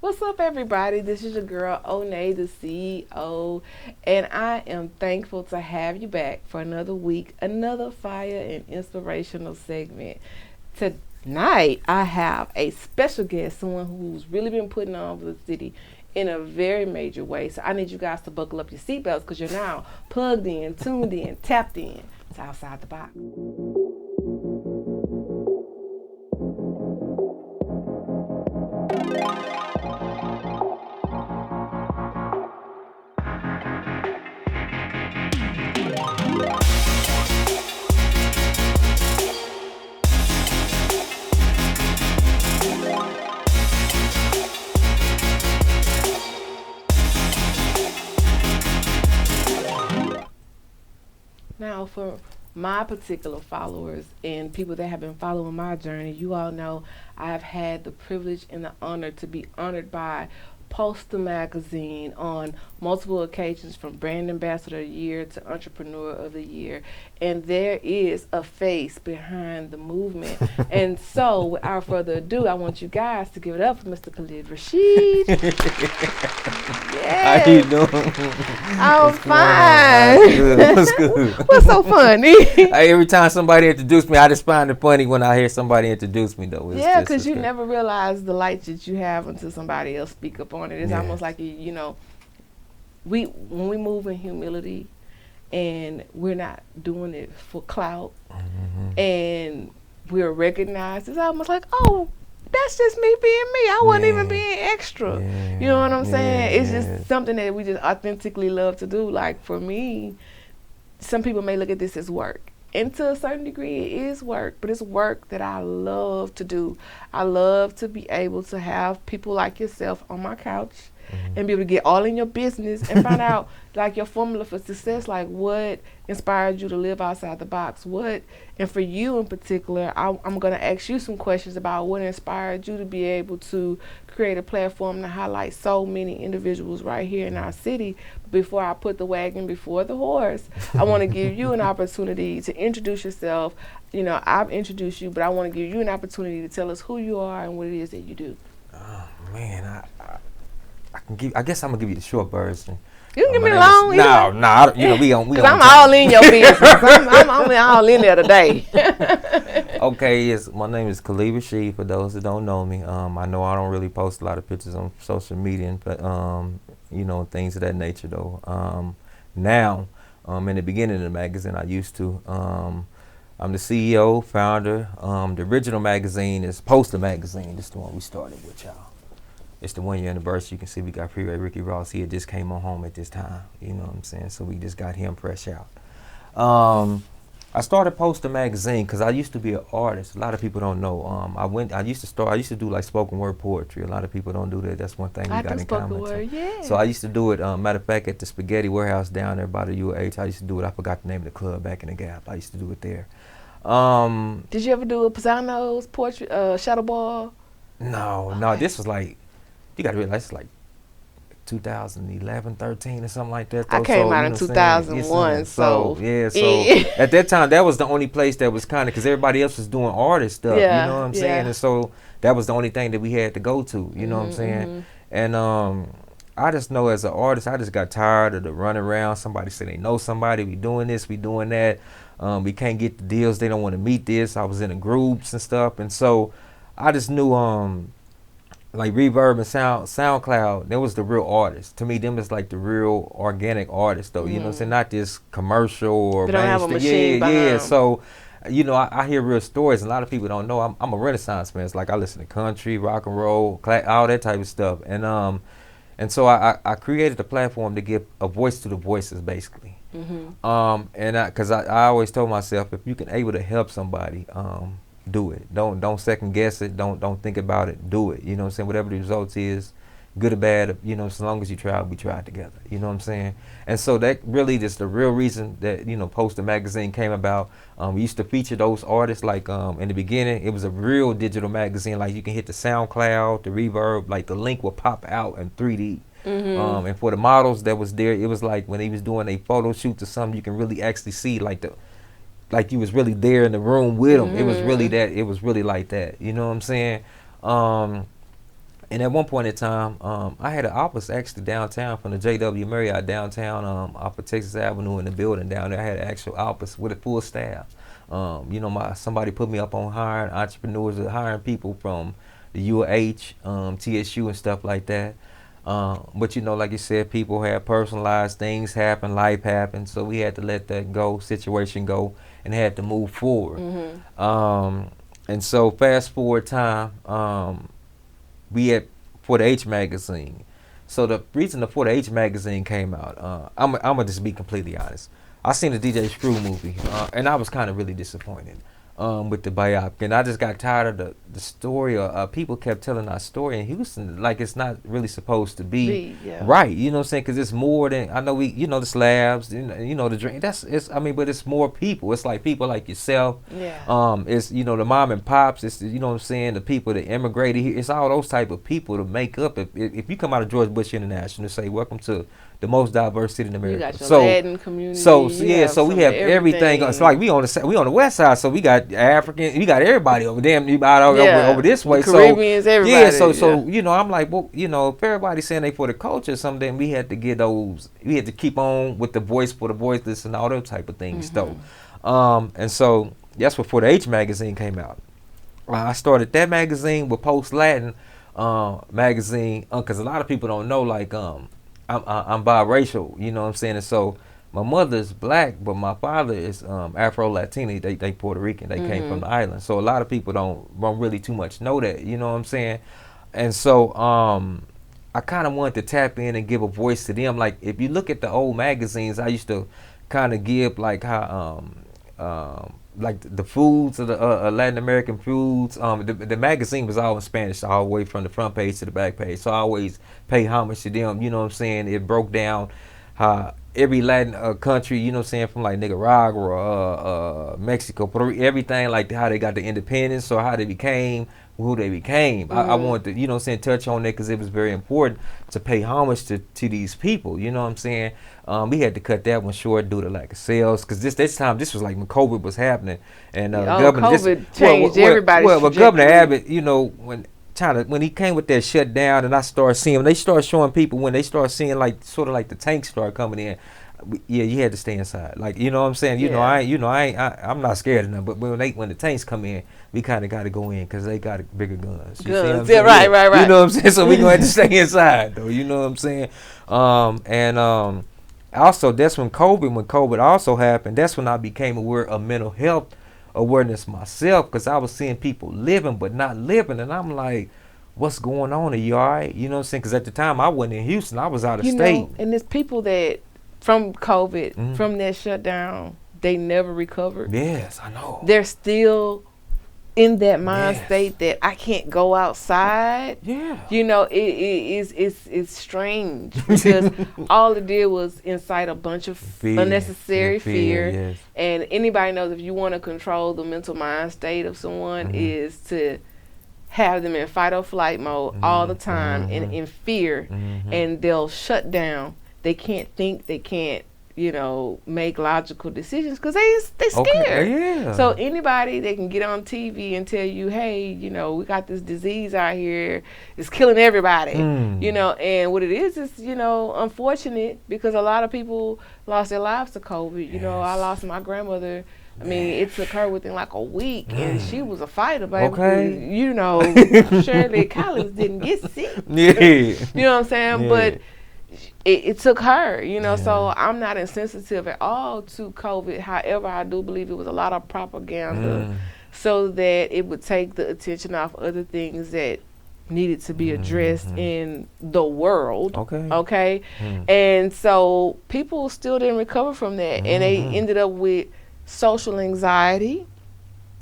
What's up, everybody? This is your girl, Onney, the CEO, and I am thankful to have you back for another week, another fire and inspirational segment. Tonight, I have a special guest, someone who's really been putting on for the city in a very major way. So I need you guys to buckle up your seatbelts because you're now plugged in, tuned in, tapped in to Outside the Box. Now, for my particular followers and people that have been following my journey, you all know I have had the privilege and the honor to be honored by Poster Magazine on multiple occasions, from Brand Ambassador of the Year to Entrepreneur of the Year. And there is a face behind the movement. And so, without further ado, I want you guys to give it up for Mr. Khalid Rasheed. How you doing? I'm fine. What's good? What's good? What's so funny? Hey, every time somebody introduced me, I just find it funny when I hear somebody introduce me, though. Yeah, because you never realize the light that you have until somebody else speak up on it. It's almost like, when we move in humility and we're not doing it for clout, and we're recognized, it's almost like, oh, that's just me being me. I wasn't even being extra. You know what I'm saying? It's just something that we just authentically love to do. Like, for me, some people may look at this as work. And to a certain degree, it is work, but it's work that I love to do. I love to be able to have people like yourself on my couch and be able to get all in your business and find out, like, your formula for success, like what inspired you to live outside the box. And for you in particular, I'm going to ask you some questions about what inspired you to be able to create a platform to highlight so many individuals right here in our city. Before I put the wagon before the horse, I want to give you an opportunity to introduce yourself. I've introduced you, but I want to give you an opportunity to tell us who you are and what it is that you do. Oh, man, I guess I'm gonna give you the short version. You can give me the long. No, we on. Cause I'm all in your business. I'm all in there today. Okay, yes, my name is Khalid Rasheed. For those that don't know me, I know I don't really post a lot of pictures on social media, but things of that nature. Though, now, in the beginning of the magazine, I used to. I'm the CEO, founder. The original magazine is Poster Magazine. This is the one we started with, y'all. It's the 1 year anniversary. You can see we got Pre-Ray Ricky Ross. He had just came on home at this time. You know what I'm saying? So we just got him fresh out. I started Poster Magazine because I used to be an artist. A lot of people don't know. I used to do like spoken word poetry. A lot of people don't do that. That's one thing we got in common. Word, yeah. So I used to do it. Matter of fact, at the Spaghetti Warehouse down there by the UH, I used to do it. I forgot the name of the club back in the Gap. I used to do it there. Did you ever do a Pisano's portrait, shadow ball? No, okay. This was like, you got to realize it's like 2011, 13 or something like that. Though. I came out in 2001, so at that time, that was the only place that was kind of, because everybody else was doing artist stuff, you know what I'm saying? And so that was the only thing that we had to go to, you know what I'm saying? And I just know as an artist, I just got tired of the run around. Somebody said they know somebody, we doing this, we doing that. We can't get the deals, they don't want to meet this. I was in the groups and stuff, and so I just knew like Reverb and SoundCloud, that was the real artists. To me, them is like the real organic artists, though. You know what I'm saying? Not this commercial or they don't have a machine behind. So, I hear real stories. And a lot of people don't know. I'm a Renaissance man. It's like I listen to country, rock and roll, all that type of stuff. And so I created a platform to give a voice to the voices, basically. Because I always told myself, if you can able to help somebody, do it. Don't second guess it. Don't think about it. Do it. You know what I'm saying? Whatever the results is, good or bad, as long as you try, we try together. You know what I'm saying? And so that really is the real reason that, Poster Magazine came about. We used to feature those artists like in the beginning, it was a real digital magazine. Like you can hit the SoundCloud, the Reverb, like the link will pop out in 3D. And for the models that was there, it was like when he was doing a photo shoot or something, you can really actually see like you was really there in the room with them. It was really like that. You know what I'm saying? And at one point in time, I had an office actually downtown from the JW Marriott downtown, off of Texas Avenue in the building down there. I had an actual office with a full staff. You know, somebody put me up on hiring entrepreneurs, hiring people from the UH, TSU, and stuff like that. But you know, like you said, people have personalized things happen, life happens, so we had to let that go, situation go, and had to move forward. And so fast forward time, we had 4-H magazine. So the reason the 4-H magazine came out, I'm gonna just be completely honest. I seen the DJ Screw movie, and I was kind of really disappointed with the biopic. And I just got tired of the story. People kept telling our story in Houston like it's not really supposed to be right. You know what I'm saying? Because it's more than, I know you know, the slabs, you know, the drink. But it's more people. It's like people like yourself. Yeah. It's, you know, the mom and pops. It's, you know what I'm saying, the people that immigrated here. It's all those type of people to make up. If you come out of George Bush International and say, welcome to the most diverse city in America. You got your Latin community. So we have everything. It's like we on the west side, so we got African, we got everybody over there, over this way. Caribbeans, everybody. Yeah, so you know, I'm like, well, you know, if everybody's saying they for the culture, something we had to get those. We had to keep on with the voice for the voiceless and all those type of things, though. And so that's before the H magazine came out. I started that magazine with Post Latin magazine, because a lot of people don't know, like, I'm biracial, you know what I'm saying? And so my mother's black, but my father is Afro-Latino. They Puerto Rican. They came from the island. So a lot of people don't really too much know that, you know what I'm saying? And so I kind of wanted to tap in and give a voice to them. Like, if you look at the old magazines, I used to kind of give, like, how like the foods of the Latin American foods. The magazine was all in Spanish, all the way from the front page to the back page. So I always pay homage to them. You know what I'm saying? It broke down how every Latin country, you know what I'm saying, from like Nicaragua, Mexico, Puerto Rico, everything, like how they got the independence or how they became who they became. I wanted to, you know what I'm saying, touch on that because it was very important to pay homage to these people. You know what I'm saying? We had to cut that one short due to lack of sales, because this time was like when COVID was happening, and COVID changed everybody's trajectory. But Governor Abbott, you know, when he came with that shutdown, and I started seeing, when they started showing people, when they started seeing like sort of like the tanks started coming in, yeah, you had to stay inside. Like, you know what I'm saying? I'm not scared of them, but when the tanks come in, we kind of got to go in because they got bigger guns. You see what I'm saying? Right. You know what I'm saying? So we gonna have to stay inside though. You know what I'm saying? Also, that's when COVID also happened. That's when I became aware of mental health awareness myself, because I was seeing people living but not living, and I'm like, what's going on? Are you all right? You know what I'm saying? Because at the time I wasn't in Houston, I was out of state. And there's people that from COVID, from that shutdown, they never recovered. Yes, I know. They're still in that mind state that I can't go outside. Yeah. You know, it's strange because all it did was incite a bunch of unnecessary fear. Yes. And anybody knows if you want to control the mental mind state of someone is to have them in fight or flight mode all the time and in fear, and they'll shut down. They can't think, they can't, you know, make logical decisions because they scared. Okay, yeah. So anybody that can get on TV and tell you, hey, you know, we got this disease out here, it's killing everybody, you know, and what it is, you know, unfortunate because a lot of people lost their lives to COVID. You know, I lost my grandmother. I mean, it took her within like a week, and she was a fighter, baby. Okay. You know, Shirley Collins didn't get sick. Yeah. You know what I'm saying? Yeah. But it took her, you know, so I'm not insensitive at all to COVID. However, I do believe it was a lot of propaganda so that it would take the attention off other things that needed to be addressed in the world. Okay. And so people still didn't recover from that, and they ended up with social anxiety,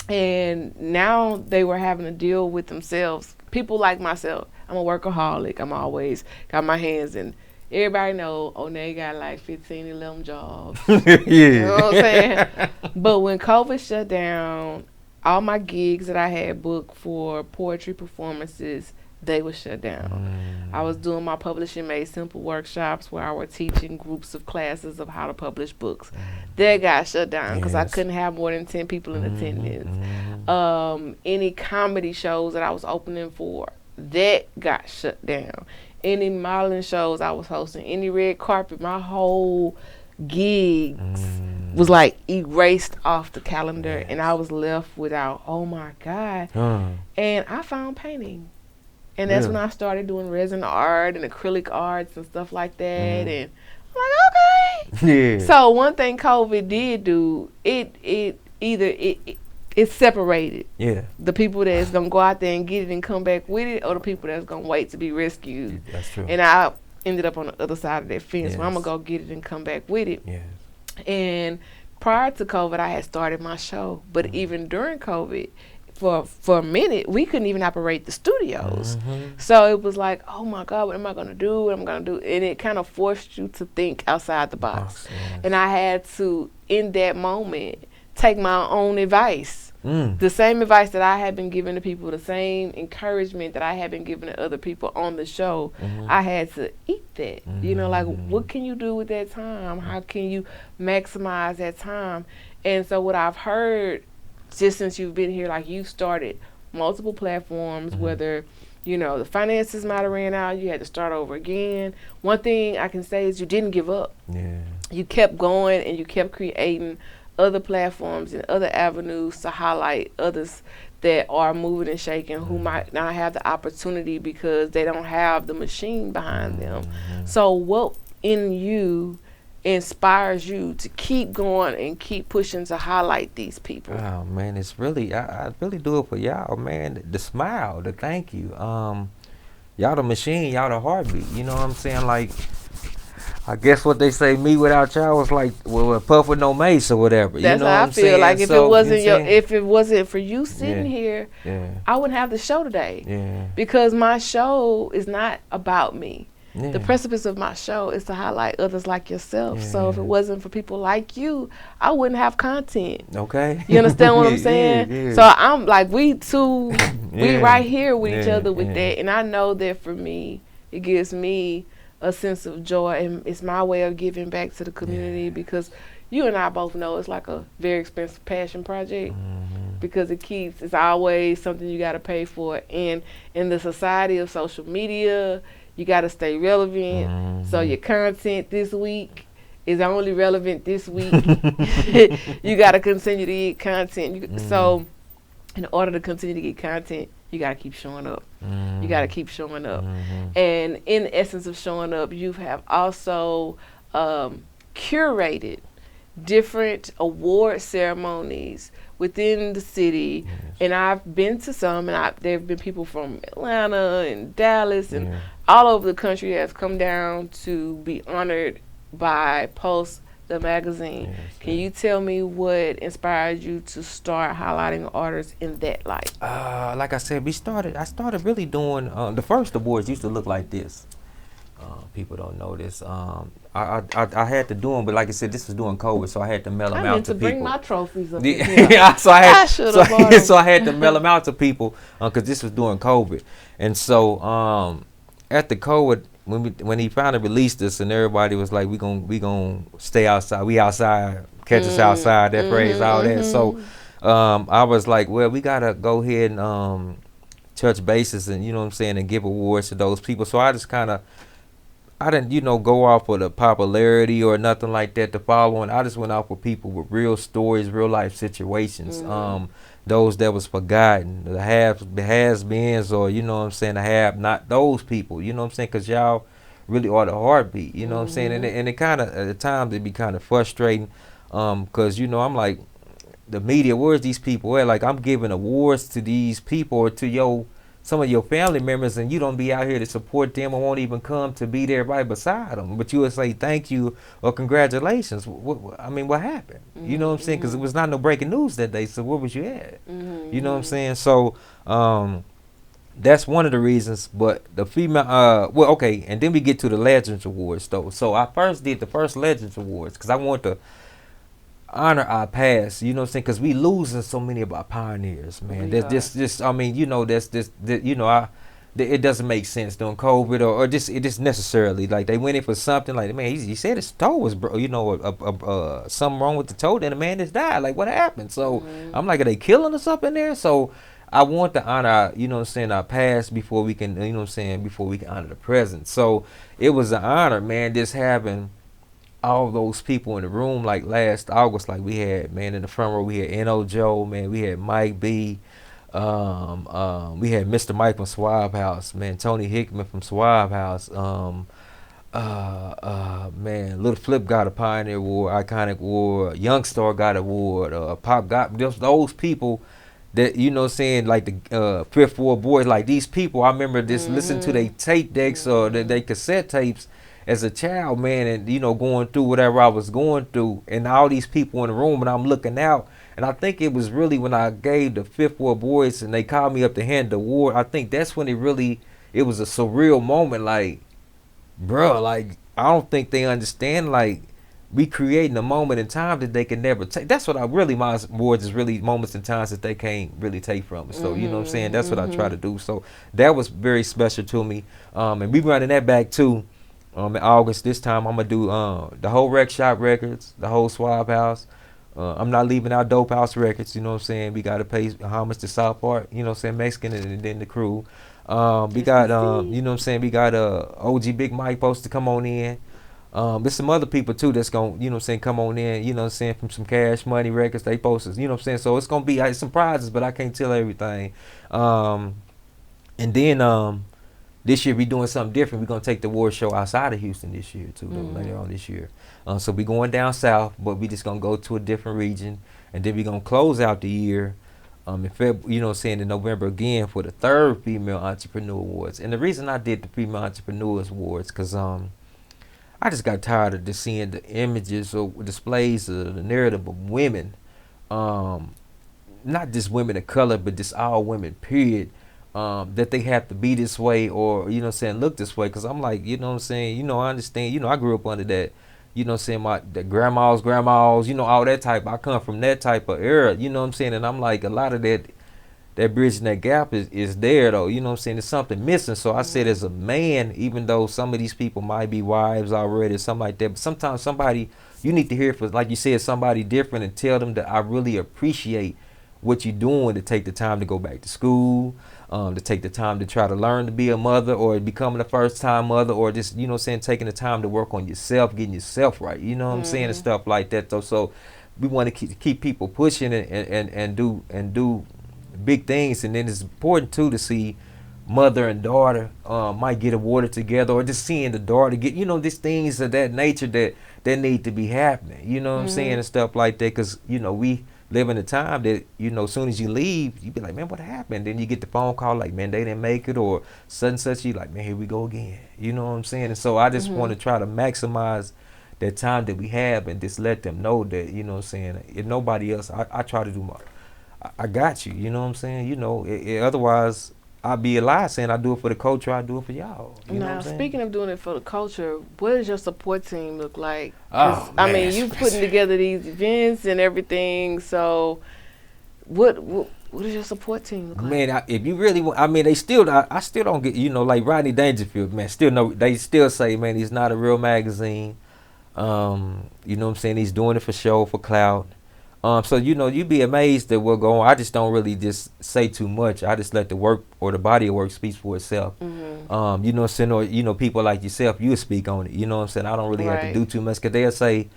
and now they were having to deal with themselves. People like myself, I'm a workaholic. I'm always got my hands in. Everybody know Onney got like 15, 11 jobs. You know what I'm saying? But when COVID shut down, all my gigs that I had booked for poetry performances, they were shut down. I was doing my Publishing Made Simple workshops where I was teaching groups of classes of how to publish books. They got shut down because I couldn't have more than 10 people in attendance. Any comedy shows that I was opening for, that got shut down. Any modeling shows I was hosting, any red carpet, my whole gigs was like erased off the calendar, Yes. and I was left without, oh my God. And I found painting. And that's Really? when I started doing resin art and acrylic arts and stuff like that. And I'm like, okay. Yeah. So one thing COVID did do, it separated Yeah. the people that's gonna go out there and get it and come back with it, or the people that's gonna wait to be rescued. That's true. And I ended up on the other side of that fence where I'm Yes. gonna go get it and come back with it. Yes. And prior to COVID, I had started my show, but even during COVID, for a minute, we couldn't even operate the studios. So it was like, oh my God, what am I gonna do? What am I gonna do? And it kind of forced you to think outside the box. Yes. And I had to, in that moment, take my own advice. The same advice that I had been giving to people, the same encouragement that I had been giving to other people on the show, I had to eat that. You know, like, what can you do with that time? How can you maximize that time? And so what I've heard, just since you've been here, like, you started multiple platforms, whether, you know, the finances might have ran out, you had to start over again. One thing I can say is you didn't give up. Yeah. You kept going and you kept creating other platforms and other avenues to highlight others that are moving and shaking who might not have the opportunity because they don't have the machine behind them. So what in you inspires you to keep going and keep pushing to highlight these people? Oh man, it's really I really do it for y'all, man. The smile, the thank you. Y'all the machine, y'all the heartbeat. You know what I'm saying? Like, I guess what they say, me without y'all was like, well, a puff with no mace or whatever. That's you know how what I I'm feel. saying? Like if So, it wasn't you know what I'm saying? if it wasn't for you sitting Yeah. here, Yeah. I wouldn't have the show today. Yeah. Because my show is not about me. Yeah. The precipice of my show is to highlight others like yourself. So if Yeah. it wasn't for people like you, I wouldn't have content. Okay. You understand what I'm Yeah, saying? yeah. So I'm like, we two, we Yeah. right here with each Yeah, other with yeah. that. And I know that for me, it gives me a sense of joy. And it's my way of giving back to the community because you and I both know it's like a very expensive passion project. Because it's always something you got to pay for. And in the society of social media, you got to stay relevant. So your content this week is only relevant this week. You got to continue to get content. So in order to continue to get content, you got to keep showing up. You got to keep showing up. And in the essence of showing up, you have also curated different award ceremonies within the city. And I've been to some, and there have been people from Atlanta and Dallas and all over the country that have come down to be honored by Pulse, the magazine. Can you tell me what inspired you to start highlighting artists in that light? Like I said, I started really doing, the first awards used to look like this. People don't know this. I had to do them, but like I said, this was during COVID, so I had to mail them I out meant to to people. bring my trophies up. Yeah, so I had, should've bought 'em. so I had to mail them out to people because this was during COVID, and so at the COVID when he finally released this, and everybody was like, we gonna stay outside, we outside, catch us outside, that phrase, all that. So I was like, well, we gotta go ahead and touch bases, and you know what I'm saying, and give awards to those people. So I just I didn't, go off for the popularity or nothing like that to follow. And I just went off with people with real stories, real life situations. Those that was forgotten, the has-beens, or, you know what I'm saying, the have-not, those people, you know what I'm saying, because y'all really are the heartbeat, you know what I'm saying. And it kind of, at times, it be kind of frustrating because, I'm like, the media, where's these people at? Like, I'm giving awards to these people or to some of your family members, and you don't be out here to support them or won't even come to be there right beside them. But you would say thank you or congratulations. What happened? You know what I'm saying? Because it was not no breaking news that day, so where was you at? You know what I'm saying? So that's one of the reasons. But the female, and then we get to the Legends Awards, though. So I first did the first Legends Awards because I want to honor our past, you know what I'm saying? Because we losing so many of our pioneers, man. It doesn't make sense during COVID or just it just necessarily like they went in for something like, man, he said his toe was something wrong with the toe, then the man just died. Like, what happened? So I'm like, are they killing us up in there? So I want to honor, you know what I'm saying, our past before we can, you know what I'm saying, before we can honor the present. So it was an honor, man, just having all those people in the room. Like last August, like we had, man, in the front row, we had N.O. Joe, man, we had Mike B, we had Mr. Mike from Swab House, man, Tony Hickman from Swab House, man, Little Flip got a Pioneer Award, Iconic Award, Young Star got an award, Pop got just those people that, you know what I'm saying, like the Fifth Ward Boys, like these people, I remember just listening to their tape decks or they cassette tapes as a child, man, and you know, going through whatever I was going through, and all these people in the room, and I'm looking out, and I think it was really when I gave the Fifth Ward Boys and they called me up to hand the award. I think that's when it was a surreal moment, like, bro, like I don't think they understand, like we creating a moment in time that they can never take. That's what I really, my awards is really moments and times that they can't really take from us. So you know what I'm saying, that's what I try to do. So that was very special to me, and we running that back too. In August this time, I'm gonna do the whole Rec Shop Records, the whole Swab House. I'm not leaving out Dope House Records. You know what I'm saying. We gotta pay homage to South Park. You know what I'm saying, Mexican, and then the crew. We got you know what I'm saying. We got OG Big Mike supposed to come on in. There's some other people too that's gonna, you know what I'm saying, come on in. You know what I'm saying, from some Cash Money Records they posted. You know what I'm saying. So it's gonna be some prizes, but I can't tell everything. And then this year we doing something different. We're gonna take the award show outside of Houston this year too, though, later on this year. So we going down south, but we just gonna go to a different region, and then we gonna close out the year in February, you know what I'm saying, in November again for the third Female Entrepreneur Awards. And the reason I did the Female Entrepreneurs Awards, because I just got tired of just seeing the images or displays of the narrative of women, not just women of color, but just all women, period. That they have to be this way, or, you know what I'm saying, look this way. Because I'm like, you know what I'm saying, you know, I understand, you know, I grew up under that, you know what I'm saying, the grandmas, you know, all that type. I come from that type of era, you know what I'm saying. And I'm like, a lot of that bridging that gap is there, though, you know what I'm saying. There's something missing. So I said, as a man, even though some of these people might be wives already or something like that, but sometimes somebody, you need to hear for, like you said, somebody different, and tell them that I really appreciate what you're doing, to take the time to go back to school, to take the time to try to learn to be a mother, or becoming a first time mother, or just, you know what I'm saying, taking the time to work on yourself, getting yourself right, you know what I'm saying, and stuff like that, though. So we want to keep people pushing and do big things. And then it's important too to see mother and daughter might get awarded together, or just seeing the daughter get, you know, these things of that nature that need to be happening, you know what I'm saying, and stuff like that. Because, you know, we live in a time that, you know, as soon as you leave, you be like, man, what happened? Then you get the phone call like, man, they didn't make it, or such and such. You like, man, here we go again, you know what I'm saying. And so I just want to try to maximize that time that we have, and just let them know that, you know what I'm saying, if nobody else, I try to do my, I got you, you know what I'm saying, you know, otherwise I'd be a lie saying I do it for the culture, I do it for y'all. You know what I'm saying? Speaking of doing it for the culture, what does your support team look like? Oh, I man. mean, you putting together these events and everything, so what does your support team look like? Man, if you really want, I mean, I still don't get, you know, like Rodney Dangerfield, man, they still say, man, he's not a real magazine. You know what I'm saying? He's doing it for show, for clout. So, you know, you'd be amazed at what go on. I just don't really just say too much. I just let the work or the body of work speak for itself. You know what I'm saying? Or, you know, people like yourself, you speak on it. You know what I'm saying? I don't really have to do too much, because they'll say,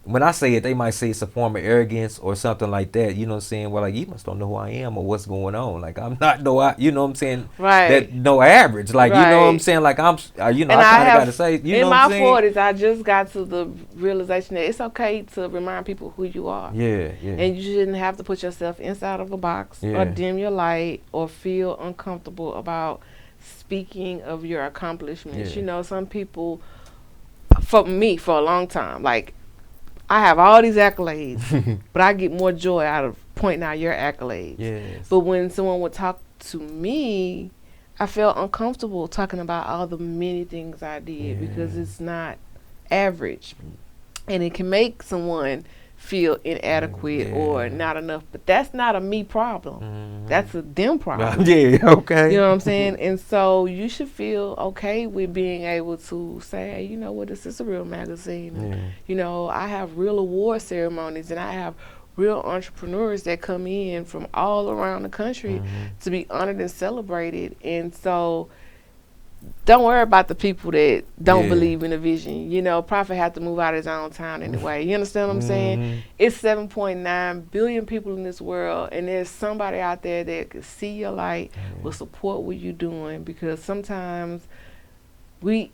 when I say it, they might say it's a form of arrogance or something like that. You know what I'm saying? Well, like, you must don't know who I am or what's going on. Like, I'm not you know what I'm saying? That no average. Like, you know what I'm saying? Like, you know, I kind of got to say, you know what I'm saying? In my 40s, I just got to the realization that it's okay to remind people who you are. Yeah, yeah. And you shouldn't have to put yourself inside of a box, or dim your light, or feel uncomfortable about speaking of your accomplishments. You know, some people, for me, for a long time, like, I have all these accolades, but I get more joy out of pointing out your accolades. Yes. But when someone would talk to me, I felt uncomfortable talking about all the many things I did, because it's not average. And it can make someone feel inadequate or not enough. But that's not a me problem. That's a them problem. Yeah, okay. You know what I'm saying? And so you should feel okay with being able to say, hey, you know what, this is a real magazine. You know, I have real award ceremonies, and I have real entrepreneurs that come in from all around the country to be honored and celebrated. And so don't worry about the people that don't believe in the vision. You know, Prophet had to move out of his own town anyway. You understand what I'm saying? It's 7.9 billion people in this world, and there's somebody out there that could see your light, will support what you're doing, because sometimes a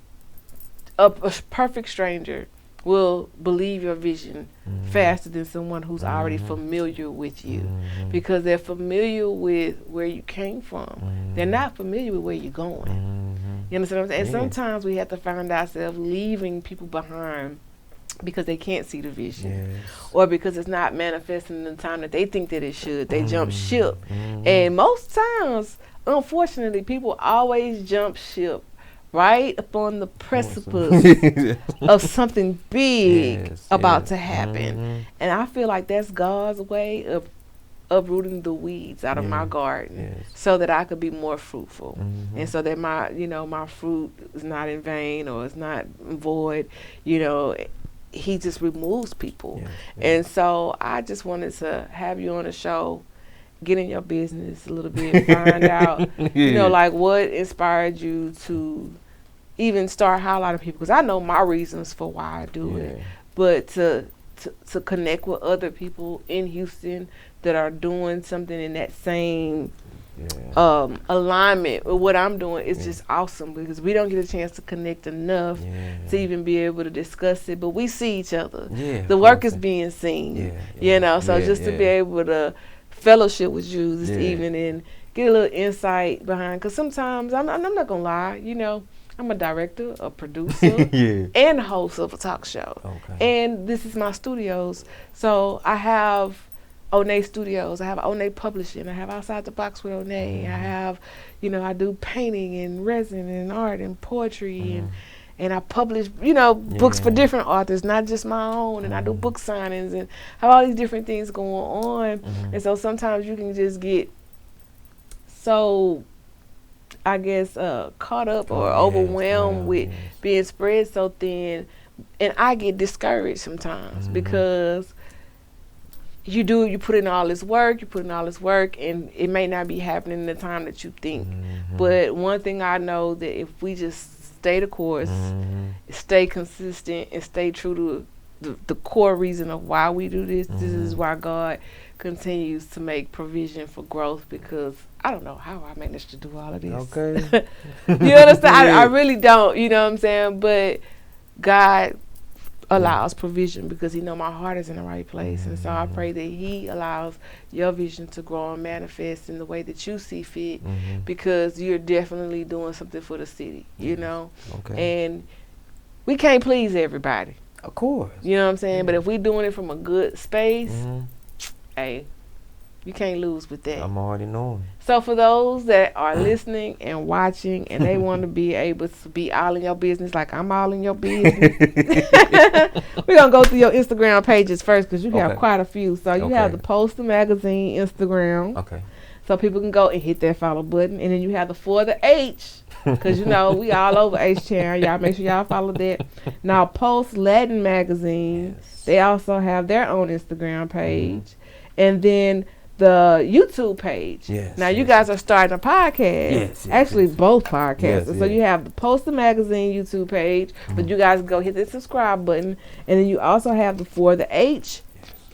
perfect stranger will believe your vision faster than someone who's already familiar with you, because they're familiar with where you came from. They're not familiar with where you're going. You understand what I'm saying? And sometimes we have to find ourselves leaving people behind because they can't see the vision, or because it's not manifesting in the time that they think that it should. They jump ship. And most times, unfortunately, people always jump ship right upon the precipice of something big about to happen. And I feel like that's God's way of uprooting the weeds out of my garden, so that I could be more fruitful, and so that my, you know, my fruit is not in vain or it's not void. You know, he just removes people. And so I just wanted to have you on the show, get in your business a little bit, find out, you know, like what inspired you to even start highlighting people, because I know my reasons for why I do it, but to connect with other people in Houston that are doing something in that same alignment with what I'm doing is just awesome, because we don't get a chance to connect enough to even be able to discuss it, but we see each other. The work is being seen, you know, so just to be able to fellowship with you this evening and get a little insight behind, because sometimes I'm not gonna lie, you know, I'm a director, a producer, and host of a talk show. And this is my studios. So I have Onney Studios, I have Onney Publishing, I have Outside the Box with Onney, I have, you know, I do painting and resin and art and poetry, and I publish, you know, books for different authors, not just my own, and I do book signings and have all these different things going on. And so sometimes you can just get so, I guess, caught up or overwhelmed with being spread so thin, and I get discouraged sometimes because you put in all this work, and it may not be happening in the time that you think. But one thing I know, that if we just stay the course, stay consistent, and stay true to the core reason of why we do this, this is why God continues to make provision for growth, because I don't know how I managed to do all of this. You understand? I really don't, you know what I'm saying? But God allows provision because he know my heart is in the right place. And so I pray that he allows your vision to grow and manifest in the way that you see fit, because you're definitely doing something for the city, you know? And we can't please everybody. Of course. You know what I'm saying? But if we're doing it from a good space, hey, you can't lose with that. I'm already knowing. So for those that are listening and watching, and they want to be able to be all in your business like I'm all in your business, we're going to go through your Instagram pages first, because you have quite a few. So you have the Poster Magazine Instagram. So people can go and hit that follow button. And then you have the For the H, because, you know, we all over H channel. Y'all make sure y'all follow that. Now, Post Latin Magazine, they also have their own Instagram page. And then the YouTube page. Now you guys are starting a podcast. Actually, both podcasts. So you have the Poster Magazine YouTube page, but you guys go hit the subscribe button, and then you also have the For the H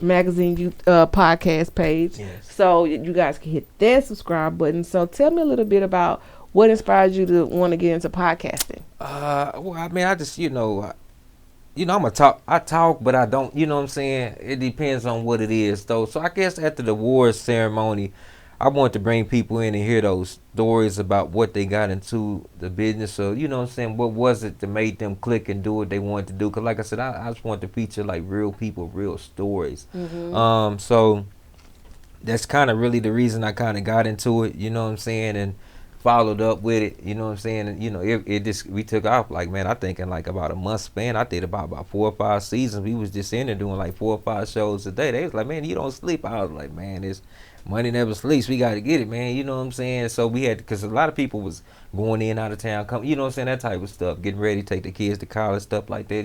Magazine podcast page. So you guys can hit that subscribe button. So tell me a little bit about what inspired you to want to get into podcasting. Well, I mean, I just, I talk, but I don't, you know what I'm saying? It depends on what it is, though. So I guess after the awards ceremony, I want to bring people in and hear those stories about what they got into the business. So, you know what I'm saying? What was it that made them click and do what they wanted to do? Because like I said, I just want to feature like real people, real stories. So that's kind of really the reason I kind of got into it, you know what I'm saying? And followed up with it, you know what I'm saying? And, it just, we took off, like, man, I think in like about a month span, I did about 4 or 5 seasons. We was just in there doing like 4 or 5 shows a day. They was like, man, you don't sleep. I was like, man, this money never sleeps. We got to get it, man. You know what I'm saying? So we had, because a lot of people was going in, out of town, come, you know what I'm saying? That type of stuff, getting ready to take the kids to college, stuff like that.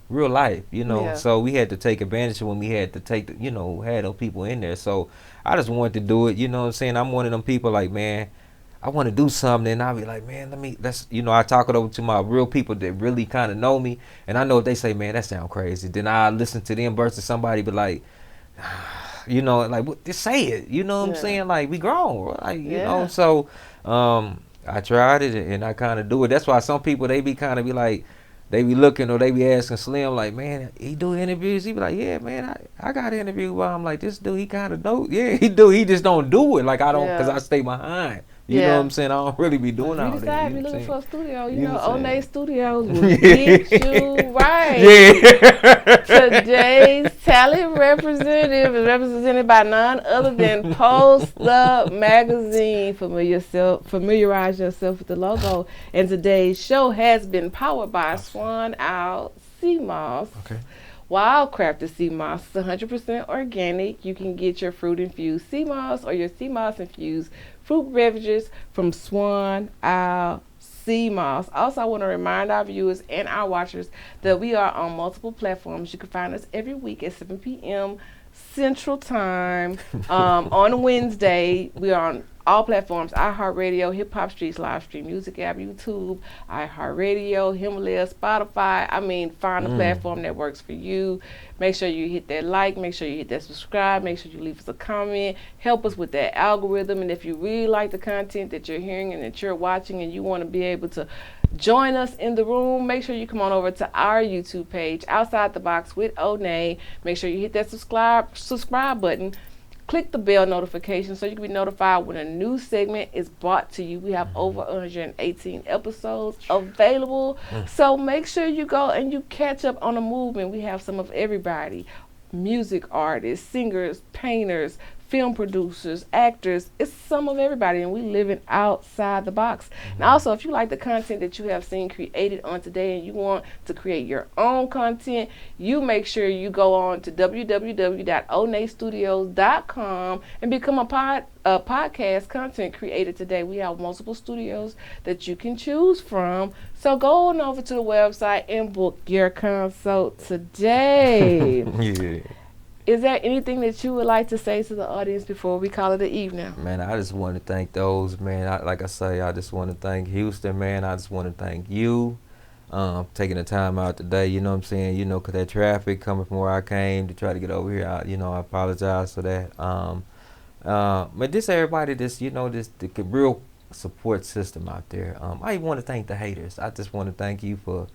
real life, you know. Yeah. So we had to take advantage of when we had to take, the, you know, had those people in there. So I just wanted to do it, you know what I'm saying? I'm one of them people like, man, I want to do something, and I'll be like, man, let's, you know, I talk it over to my real people that really kind of know me, and I know if they say, man, that sound crazy, then I listen to them versus somebody, but like, you know, like, just say it, you know what I'm Yeah. saying? Like, we grown, like, you know, Yeah. so, I tried it, and I kind of do it. That's why some people, they be kind of be like, they be looking or they be asking Slim, like, man, he do interviews? He be like, yeah, man, I got an interview. Well, I'm like, this dude, he kind of know. Yeah, he do. He just don't do it. Like, I don't, because Yeah. I stay behind. You know what Yeah. I'm saying? I don't really be But doing if you all that. decide You to know be what I'm looking saying? for a studio, you You know know, what I'm Onney saying? Studios will get you right. Yeah. Today's talent representative is represented by none other than Post Up Magazine. Familiarize yourself with the logo. And today's show has been powered by Swan Owl Sea Moss. Okay. Wildcrafted sea moss is 100% organic. You can get your fruit infused sea moss or your sea moss infused fruit beverages from Swan Owl Sea Moss. Also, I want to remind our viewers and our watchers that we are on multiple platforms. You can find us every week at 7 p.m. Central Time. On Wednesday, we are on all platforms: iHeartRadio, Hip Hop Streets, Live Stream Music App, YouTube, iHeartRadio, Himalaya, Spotify. I mean, find a platform that works for you. Make sure you hit that like, make sure you hit that subscribe, make sure you leave us a comment. Help us with that algorithm. And if you really like the content that you're hearing and that you're watching and you want to be able to join us in the room, make sure you come on over to our YouTube page, Outside the Box with Onney. Make sure you hit that subscribe button. Click the bell notification so you can be notified when a new segment is brought to you. We have over 118 episodes available. So make sure you go and you catch up on the movement. We have some of everybody: music artists, singers, painters, film producers, actors. It's some of everybody, and we living outside the box. And also, if you like the content that you have seen created on today and you want to create your own content, you make sure you go on to www.onneystudios.com and become a podcast content creator today. We have multiple studios that you can choose from. So go on over to the website and book your consult today. Yeah. Is there anything that you would like to say to the audience before we call it an evening? Man, I just want to thank those, man. Like I say, I just want to thank Houston, man. I just want to thank you taking the time out today, you know what I'm saying? You know, 'cause that traffic coming from where I came to try to get over here, you know, I apologize for that. But this everybody, this, you know, this the real support system out there. I even want to thank the haters. I just want to thank you for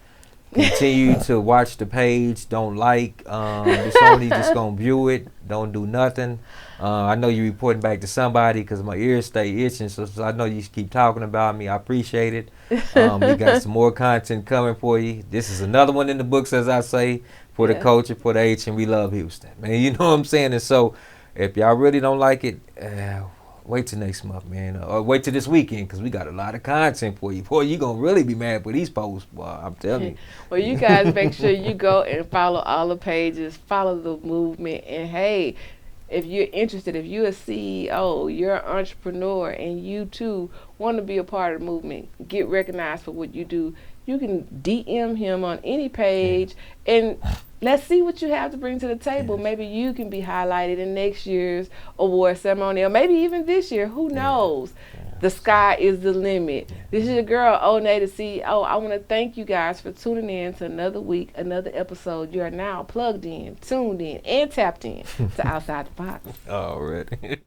continue to watch the page. Don't like. It's only just gonna view it. Don't do nothing. I know you're reporting back to somebody because my ears stay itching. So I know you keep talking about me. I appreciate it. We got some more content coming for you. This is another one in the books, as I say, for the culture, for the H, and we love Houston, man. You know what I'm saying? And so, if y'all really don't like it, wait till next month, man. Or wait till this weekend, because we got a lot of content for you. Boy, you going to really be mad for these posts, boy. I'm telling you. Well, you guys make sure you go and follow all the pages, follow the movement. And, hey, if you're interested, if you're a CEO, you're an entrepreneur, and you, too, want to be a part of the movement, get recognized for what you do, you can DM him on any page, and let's see what you have to bring to the table. Yes. Maybe you can be highlighted in next year's award ceremony, or maybe even this year. Who knows? The sky is the limit. This is your girl, Onney, the CEO. I want to thank you guys for tuning in to another week, another episode. You are now plugged in, tuned in, and tapped in to Outside the Box. Already.